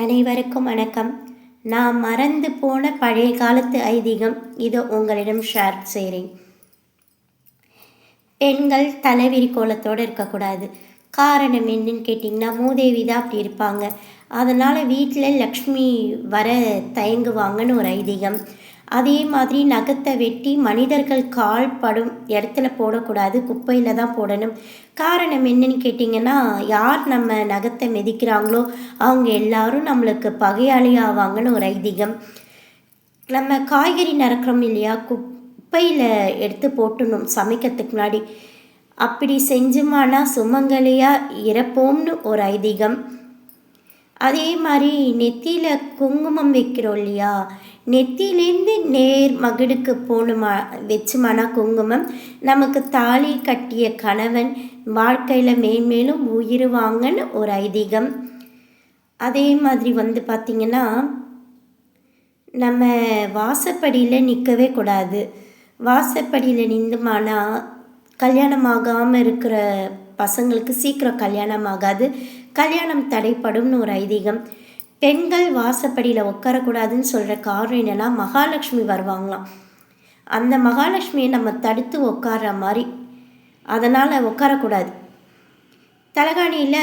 அனைவருக்கும் வணக்கம். நான் மறந்து போன பழைய காலத்து ஐதீகம் இதை உங்களிடம் ஷேர் செய்கிறேன். பெண்கள் தலைவிரி கோலத்தோடு இருக்கக்கூடாது. காரணம் என்னன்னு கேட்டிங்கன்னா, மூதேவி தான் அப்படி இருப்பாங்க. அதனால் வீட்டில் லக்ஷ்மி வர தயங்குவாங்கன்னு ஒரு ஐதீகம். அதே மாதிரி நகத்தை வெட்டி மனிதர்கள் கால் படும் இடத்துல போடக்கூடாது, குப்பையில் தான் போடணும். காரணம் என்னன்னு கேட்டிங்கன்னா, யார் நம்ம நகத்தை மிதிக்கிறாங்களோ அவங்க எல்லாரும் நம்மளுக்கு பகையாளி ஆவாங்கன்னு ஒரு ஐதீகம். நம்ம காய்கறி நறுக்கிறோம் இல்லையா, குப்பையில் எடுத்து போட்டுடணும் சமைக்கிறதுக்கு முன்னாடி. அப்படி செஞ்சுமானா சுமங்கலியாக இறப்போம்னு ஒரு ஐதீகம். அதே மாதிரி நெத்தியில் குங்குமம் வைக்கிறோம் இல்லையா, நெத்தியிலேருந்து நேர் மகிடுக்கு வச்சுமானா குங்குமம், நமக்கு தாலி கட்டிய கணவன் வாழ்க்கையில் மேன்மேலும் உயிர்வாங்கன்னு ஒரு ஐதீகம். அதே மாதிரி பார்த்திங்கன்னா, நம்ம வாசப்படியில் நிற்கவே கூடாது. வாசப்படியில் நின்றுமானா கல்யாணம் ஆகாமல் இருக்கிற பசங்களுக்கு சீக்கிரம் கல்யாணம் ஆகாது, கல்யாணம் தடைப்படும்னு ஒரு ஐதீகம். பெண்கள் வாசப்படியில் உட்காரக்கூடாதுன்னு சொல்கிற காரணம் என்னென்னா, மகாலட்சுமி வருவாங்களாம். அந்த மகாலட்சுமியை நம்ம தடுத்து உட்கார்ற மாதிரி, அதனால் உட்காரக்கூடாது. தலகாணியில்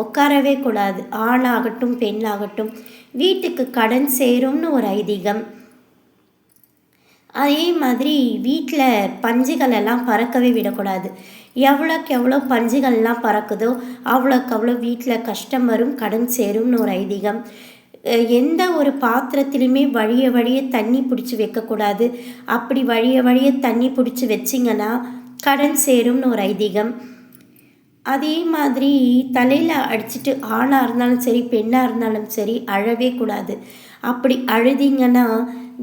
உட்காரவே கூடாது. ஆணாகட்டும் பெண்ணாகட்டும். வீட்டுக்கு கடன் சேரும்னு ஒரு ஐதீகம். அதே மாதிரி வீட்டில் பஞ்சுகளெல்லாம் பறக்கவே விடக்கூடாது. எவ்வளோக்கு எவ்வளோ பஞ்சுகள்லாம் பறக்குதோ அவ்வளோக்கு அவ்வளோ வீட்டில் கஷ்டம் வரும், கடன் சேரும்னு ஒரு ஐதீகம். எந்த ஒரு பாத்திரத்துலையுமே வழிய தண்ணி பிடிச்சி வைக்கக்கூடாது. அப்படி வழிய தண்ணி பிடிச்சி வச்சிங்கன்னா கடன் சேரும்னு ஒரு ஐதீகம். அதே மாதிரி தலையில் அடிச்சுட்டு ஆணாக இருந்தாலும் சரி பெண்ணாக இருந்தாலும் சரி அழவே கூடாது. அப்படி அழுதிங்கன்னா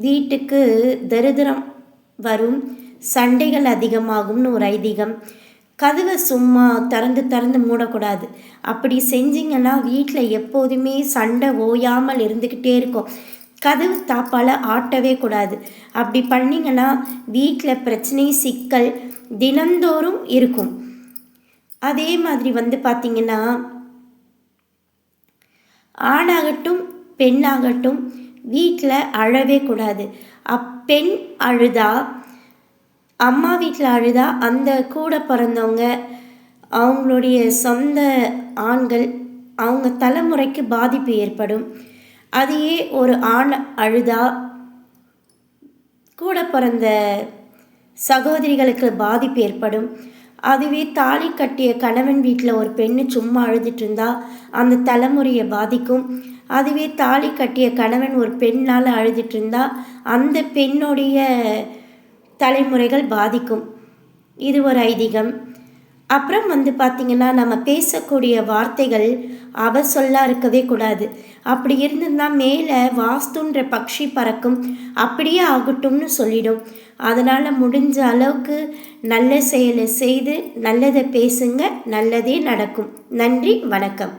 வீட்டுக்கு தரித்திரம் வரும், சண்டைகள் அதிகமாகும்னு ஒரு ஐதீகம். கதவை சும்மா திறந்து மூடக்கூடாது. அப்படி செஞ்சிங்கன்னா வீட்டில் எப்போதுமே சண்டை ஓயாமல் இருந்துக்கிட்டே இருக்கும். கதவு தாப்பால் ஆட்டவே கூடாது. அப்படி பண்ணிங்கன்னா வீட்டில் பிரச்சனை சிக்கல் தினந்தோறும் இருக்கும். அதே மாதிரி பார்த்திங்கன்னா, ஆணாகட்டும் பெண்ணாகட்டும் வீட்டில் அழவே கூடாது. பெண் அழுதா, அம்மா வீட்டில் அழுதா அந்த கூட பிறந்தவங்க அவங்களுடைய சொந்த ஆண்கள் அவங்க தலைமுறைக்கு பாதிப்பு ஏற்படும். அதையே ஒரு ஆண் அழுதா கூட பிறந்த சகோதரிகளுக்கு பாதிப்பு ஏற்படும். அதுவே தாலி கட்டிய கணவன் வீட்டில் ஒரு பெண்ணு சும்மா அழுதுட்டு இருந்தால் அந்த தலைமுறையை பாதிக்கும். அதுவே தாலி கட்டிய கணவன் ஒரு பெண்ணால் அழுதுட்டு இருந்தால் அந்த பெண்ணுடைய தலைமுறைகள் பாதிக்கும். இது ஒரு ஐதீகம். அப்புறம் பார்த்திங்கன்னா, நம்ம பேசக்கூடிய வார்த்தைகள் அவசொல்லாக இருக்கவே கூடாது. அப்படி இருந்திருந்தால் மேலே வாஸ்துன்ற பக்ஷி பறக்கும், அப்படியே ஆகட்டும்னு சொல்லிடும். அதனால் முடிஞ்ச அளவுக்கு நல்ல செயலை செய்து நல்லதை பேசுங்க, நல்லதே நடக்கும். நன்றி, வணக்கம்.